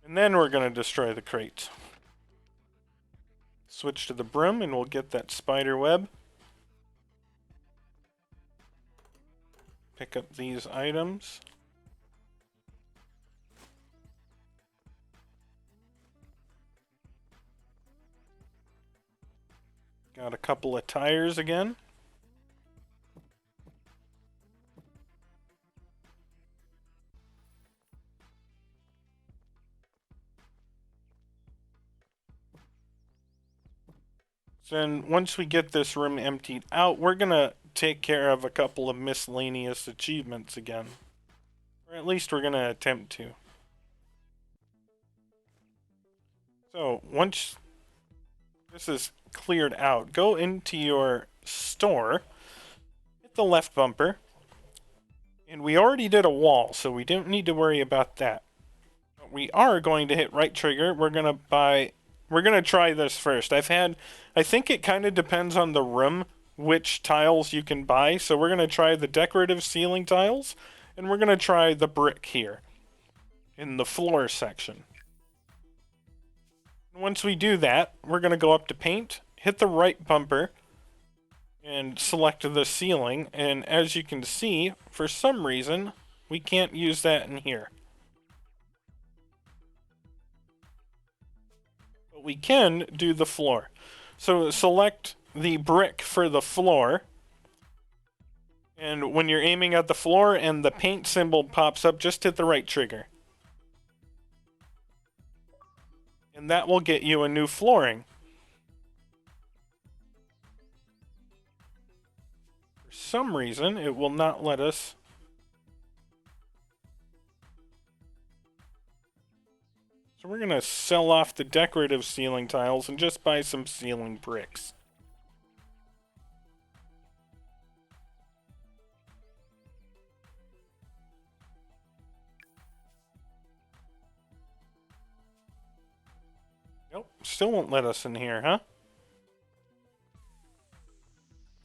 And then we're going to destroy the crates. Switch to the broom, and we'll get that spider web. Pick up these items. Got a couple of tires again. So then once we get this room emptied out, we're going to take care of a couple of miscellaneous achievements again. Or at least we're going to attempt to. So once this is cleared out, go into your store, hit the left bumper, and we already did a wall, so we don't need to worry about that. But we are going to hit right trigger. We're going to try this first. I think it kind of depends on the room which tiles you can buy. So we're going to try the decorative ceiling tiles, and we're going to try the brick here in the floor section. Once we do that, we're going to go up to paint, hit the right bumper, and select the ceiling. And as you can see, for some reason, we can't use that in here. But we can do the floor. So select the brick for the floor. And when you're aiming at the floor and the paint symbol pops up, just hit the right trigger. And that will get you a new flooring. For some reason, it will not let us. So we're going to sell off the decorative ceiling tiles and just buy some ceiling bricks. Nope, still won't let us in here, huh?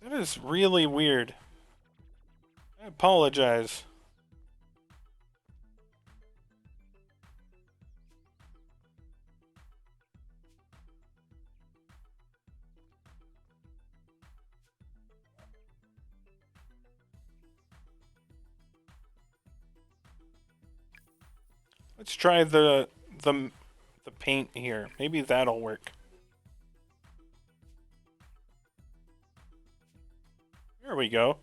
That is really weird. I apologize. Let's try the paint here. Maybe that'll work. There we go.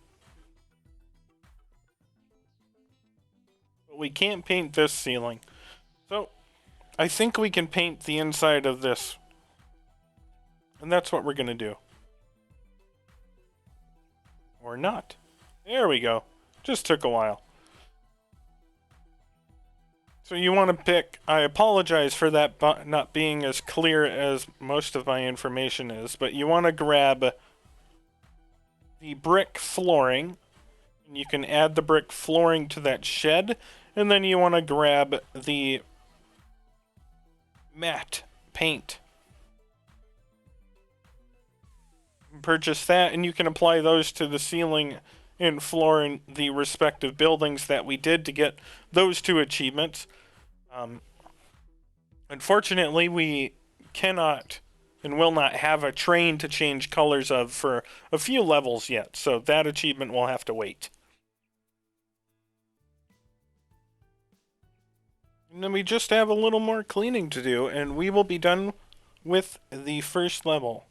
But we can't paint this ceiling. So, I think we can paint the inside of this. And that's what we're going to do. Or not. There we go. Just took a while. So you want to pick, I apologize for that not being as clear as most of my information is, but you want to grab the brick flooring, and you can add the brick flooring to that shed, and then you want to grab the matte paint. Purchase that, and you can apply those to the ceiling and floor in the respective buildings that we did to get those two achievements. Unfortunately, we cannot and will not have a train to change colors of for a few levels yet, so that achievement will have to wait. And then we just have a little more cleaning to do, and we will be done with the first level.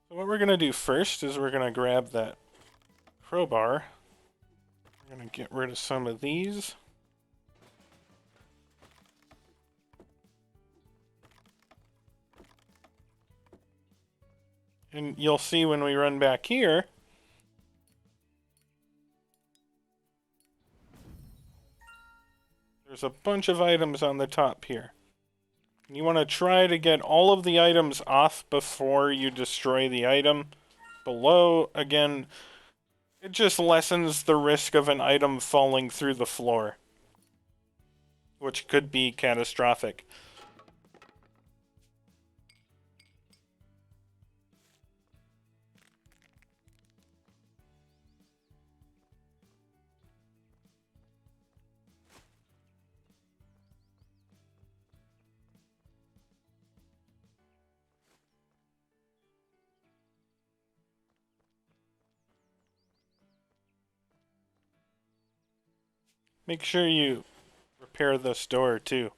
So what we're going to do first is we're going to grab that crowbar. We're going to get rid of some of these. And you'll see when we run back here, there's a bunch of items on the top here. You want to try to get all of the items off before you destroy the item below. Again, it just lessens the risk of an item falling through the floor, which could be catastrophic. Make sure you repair this door too.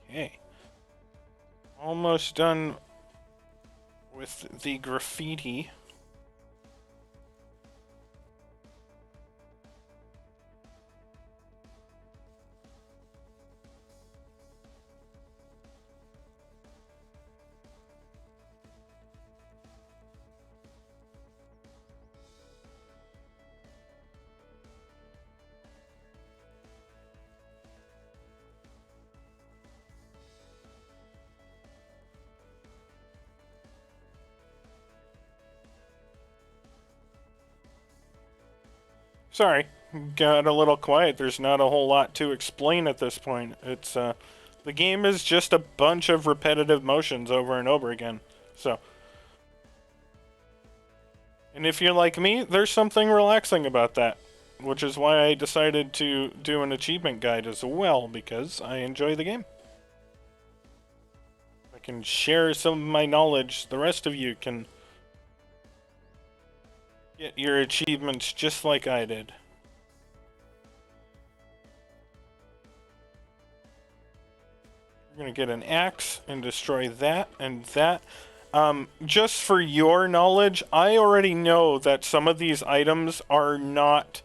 Okay. Almost done with the graffiti. Sorry, got a little quiet. There's not a whole lot to explain at this point. It's the game is just a bunch of repetitive motions over and over again. So, And if you're like me, there's something relaxing about that, which is why I decided to do an achievement guide as well, because I enjoy the game. I can share some of my knowledge. The rest of you can get your achievements just like I did. We're going to get an axe and destroy that and that. Just for your knowledge, I already know that some of these items are not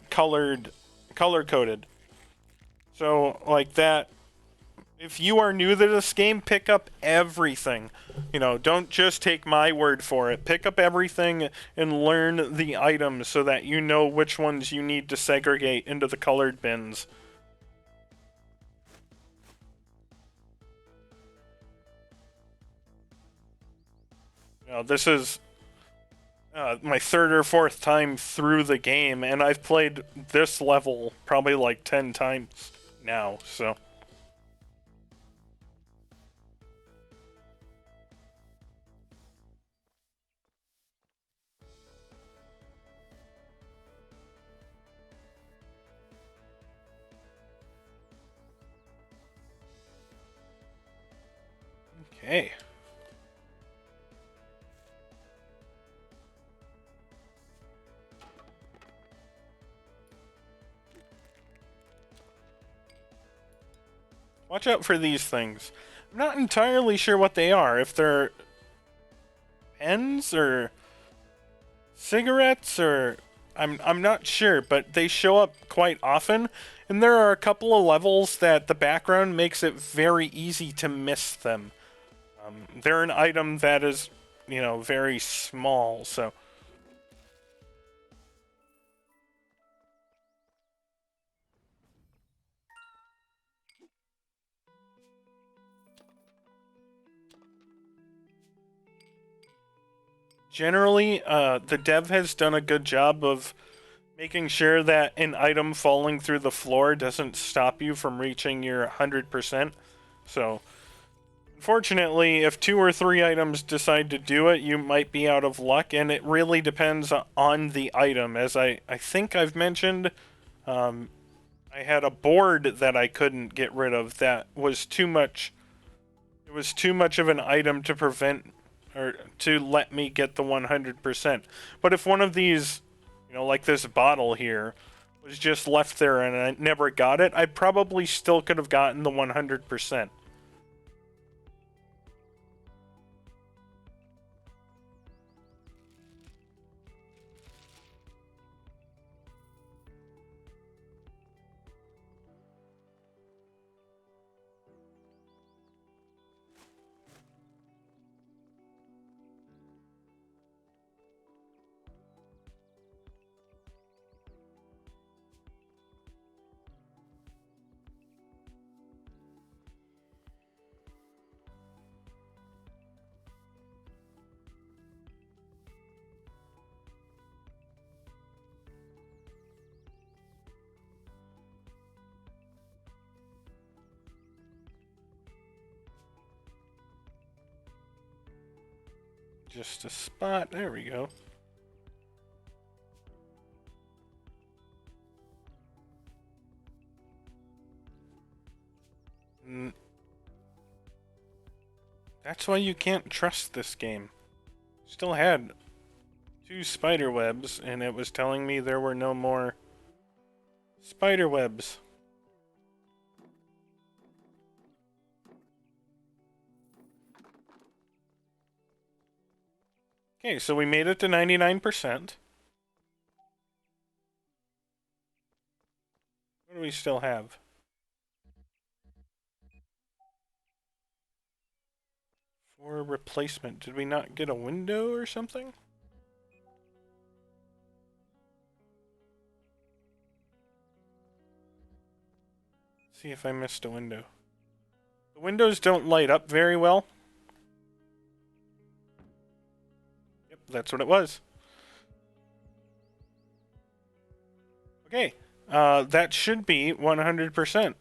color coded. So, like that, if you are new to this game, pick up everything. You know, don't just take my word for it. Pick up everything and learn the items so that you know which ones you need to segregate into the colored bins. You know, this is my third or fourth time through the game, and I've played this level probably like 10 times now, so. Okay. Watch out for these things. I'm not entirely sure what they are. If they're pens or cigarettes or I'm not sure, but they show up quite often, and there are a couple of levels that the background makes it very easy to miss them. They're an item that is, you know, very small, so. Generally, the dev has done a good job of making sure that an item falling through the floor doesn't stop you from reaching your 100%. So, unfortunately, if 2 or 3 items decide to do it, you might be out of luck, and it really depends on the item. As I think I've mentioned, I had a board that I couldn't get rid of that was too much. It was too much of an item to prevent or to let me get the 100%. But if one of these, you know, like this bottle here, was just left there and I never got it, I probably still could have gotten the 100%. Just a spot. There we go. That's why you can't trust this game. Still had 2 spider webs, and it was telling me there were no more spider webs. Okay, so we made it to 99%. What do we still have? For replacement, did we not get a window or something? See if I missed a window. The windows don't light up very well. Yep, that's what it was. Okay, that should be 100%.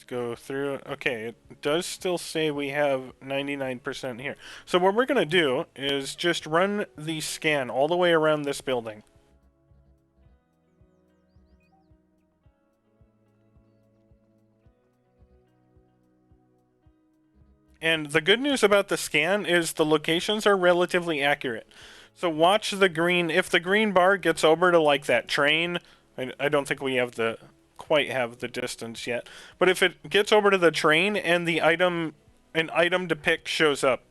Go through. Okay, it does still say we have 99% here. So what we're going to do is just run the scan all the way around this building. And the good news about the scan is the locations are relatively accurate. So watch the green. If the green bar gets over to like that train, I don't think we have quite have the distance yet. But if it gets over to the train and an item to pick shows up,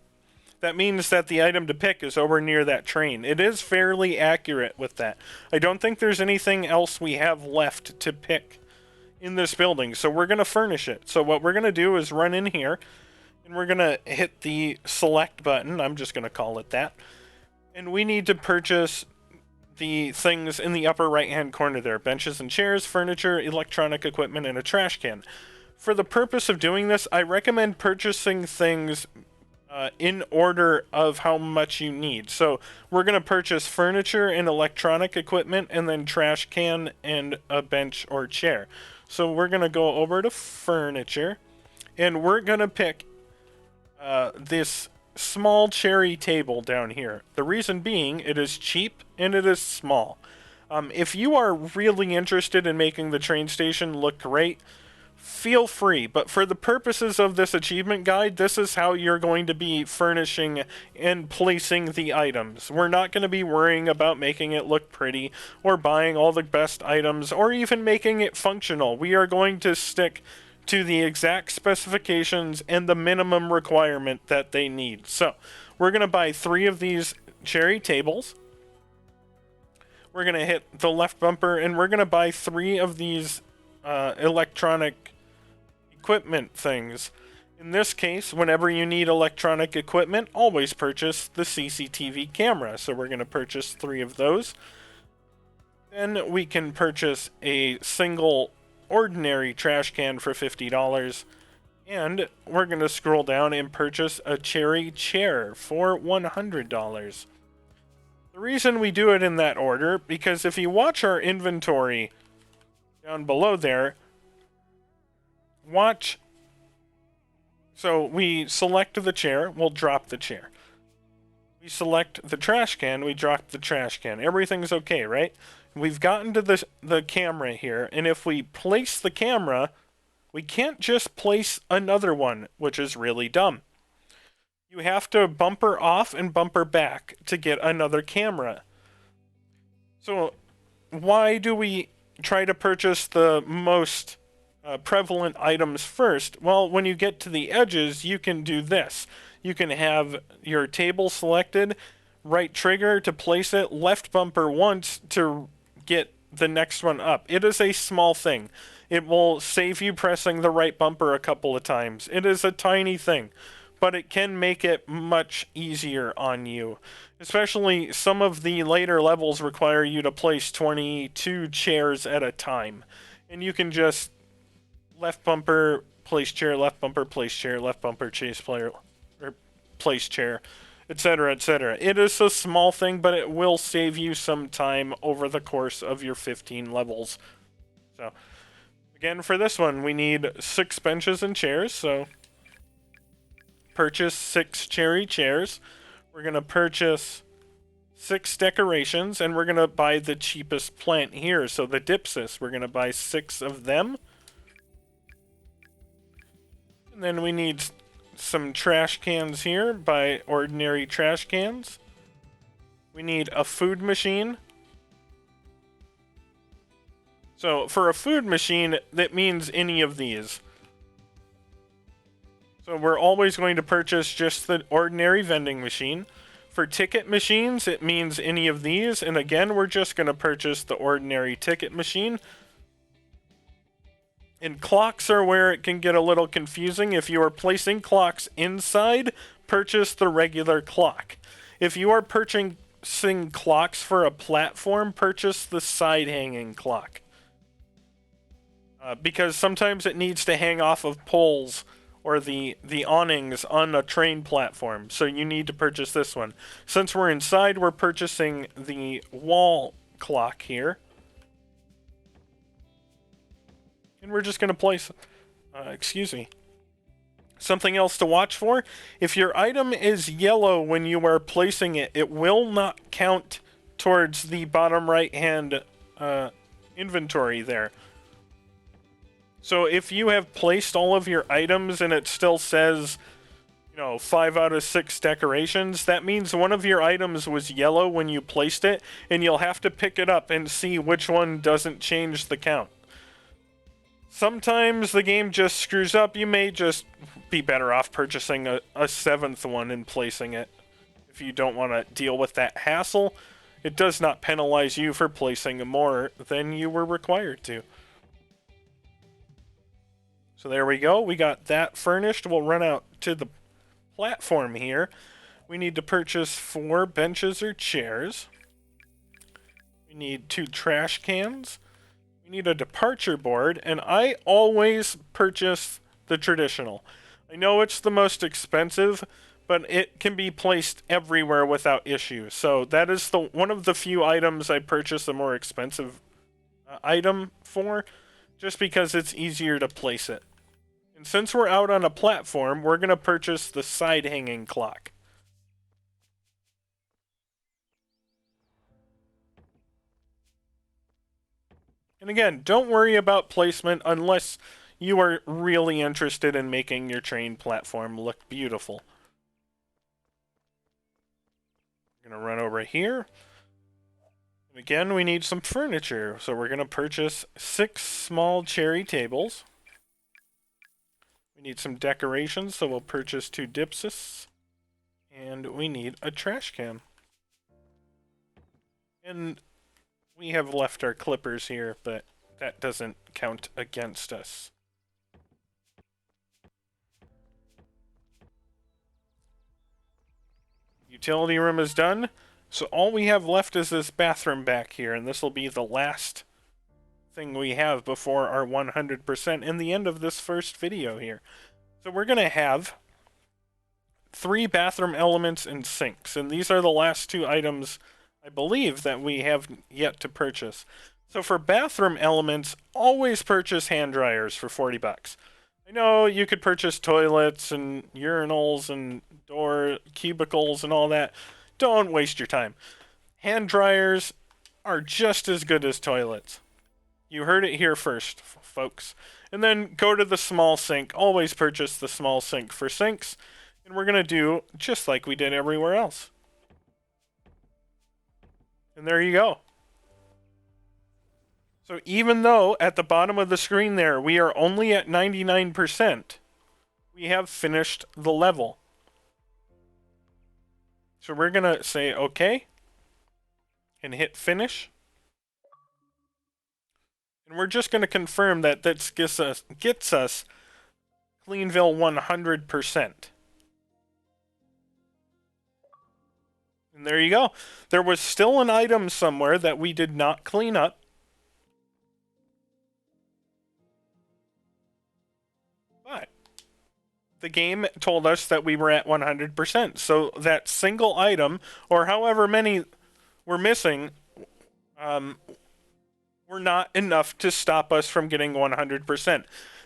that means that the item to pick is over near that train. It is fairly accurate with that. I don't think there's anything else we have left to pick in this building, so we're going to furnish it. So what we're going to do is run in here, and we're going to hit the select button. I'm just going to call it that. And we need to purchase the things in the upper right-hand corner there. Benches and chairs, furniture, electronic equipment, and a trash can. For the purpose of doing this, I recommend purchasing things in order of how much you need. So we're going to purchase furniture and electronic equipment, and then trash can and a bench or chair. So we're going to go over to furniture, and we're going to pick this small cherry table down here. The reason being, it is cheap and it is small. If you are really interested in making the train station look great, feel free, but for the purposes of this achievement guide, this is how you're going to be furnishing and placing the items. We're not going to be worrying about making it look pretty or buying all the best items or even making it functional. We are going to stick to the exact specifications and the minimum requirement that they need. So we're going to buy 3 of these cherry tables. We're going to hit the left bumper, and we're going to buy 3 of these electronic equipment things. In this case, whenever you need electronic equipment, always purchase the CCTV camera. So we're going to purchase 3 of those. Then we can purchase a single ordinary trash can for $50, and we're going to scroll down and purchase a cherry chair for $100. The reason we do it in that order, because if you watch our inventory down below there, so we select the chair, we'll drop the chair. We select the trash can, we drop the trash can. Everything's okay, right? We've gotten to the camera here, and if we place the camera, we can't just place another one, which is really dumb. You have to bumper off and bumper back to get another camera. So why do we try to purchase the most prevalent items first? Well, when you get to the edges, you can do this. You can have your table selected, right trigger to place it, left bumper once to get the next one up. It is a small thing. It will save you pressing the right bumper a couple of times. It is a tiny thing, but it can make it much easier on you. Especially some of the later levels require you to place 22 chairs at a time. And you can just left bumper, place chair, left bumper, place chair, left bumper, chase player, or place chair, etc., etc. It is a small thing, but it will save you some time over the course of your 15 levels. So, again, for this one, we need 6 benches and chairs, so purchase 6 cherry chairs. We're going to purchase 6 decorations, and we're going to buy the cheapest plant here, so the dipsis. We're going to buy 6 of them. And then we need some trash cans here, buy ordinary trash cans. We need a food machine. So for a food machine, that means any of these. So we're always going to purchase just the ordinary vending machine. For ticket machines, it means any of these. And again, we're just going to purchase the ordinary ticket machine. And clocks are where it can get a little confusing. If you are placing clocks inside, purchase the regular clock. If you are purchasing clocks for a platform, purchase the side-hanging clock. Because sometimes it needs to hang off of poles or the awnings on a train platform, so you need to purchase this one. Since we're inside, we're purchasing the wall clock here. And we're just going to place excuse me. Something else to watch for, if your item is yellow when you are placing it, it will not count towards the bottom right hand inventory there. So if you have placed all of your items and it still says, 5 out of 6 decorations, that means one of your items was yellow when you placed it, and you'll have to pick it up and see which one doesn't change the count. Sometimes the game just screws up. You may just be better off purchasing a 7th one and placing it. If you don't want to deal with that hassle, it does not penalize you for placing more than you were required to. So there we go. We got that furnished. We'll run out to the platform here. We need to purchase 4 benches or chairs. We need 2 trash cans. We need a departure board, and I always purchase the traditional. I know it's the most expensive, but it can be placed everywhere without issue. So that is one of the few items I purchase a more expensive item for, just because it's easier to place it. And since we're out on a platform, we're going to purchase the side hanging clock. And again, don't worry about placement unless you are really interested in making your train platform look beautiful. We're going to run over here. And again, we need some furniture. So we're going to purchase 6 small cherry tables. We need some decorations, so we'll purchase 2 dipsys. And we need a trash can. And we have left our clippers here, but that doesn't count against us. Utility room is done. So all we have left is this bathroom back here, and this will be the last thing we have before our 100% and the end of this first video here. So we're going to have 3 bathroom elements and sinks, and these are the last 2 items I believe that we have yet to purchase. So for bathroom elements, always purchase hand dryers for 40 bucks. I know you could purchase toilets and urinals and door cubicles and all that. Don't waste your time. Hand dryers are just as good as toilets. You heard it here first, folks. And then go to the small sink. Always purchase the small sink for sinks. And we're going to do just like we did everywhere else. And there you go. So even though at the bottom of the screen there we are only at 99%, we have finished the level. So we're going to say OK and hit finish. And we're just going to confirm that that gets us Cleanville 100%. And there you go. There was still an item somewhere that we did not clean up. But the game told us that we were at 100%. So that single item, or however many we're missing, were not enough to stop us from getting 100%.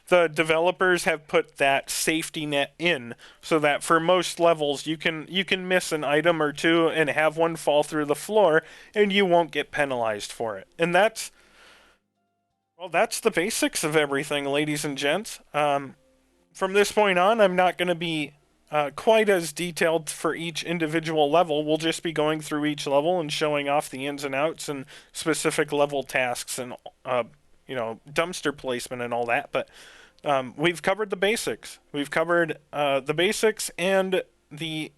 The developers have put that safety net in so that for most levels you can miss an item or two and have one fall through the floor and you won't get penalized for it. And that's the basics of everything, ladies and gents. From this point on, I'm not going to be quite as detailed for each individual level. We'll just be going through each level and showing off the ins and outs and specific level tasks and dumpster placement and all that. But we've covered the basics. We've covered the basics and the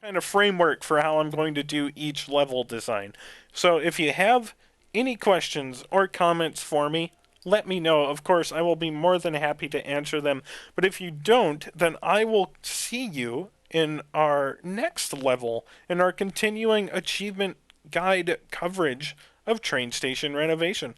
kind of framework for how I'm going to do each level design. So if you have any questions or comments for me, let me know. Of course, I will be more than happy to answer them. But if you don't, then I will see you in our next level in our continuing achievement guide coverage of Train Station Renovation.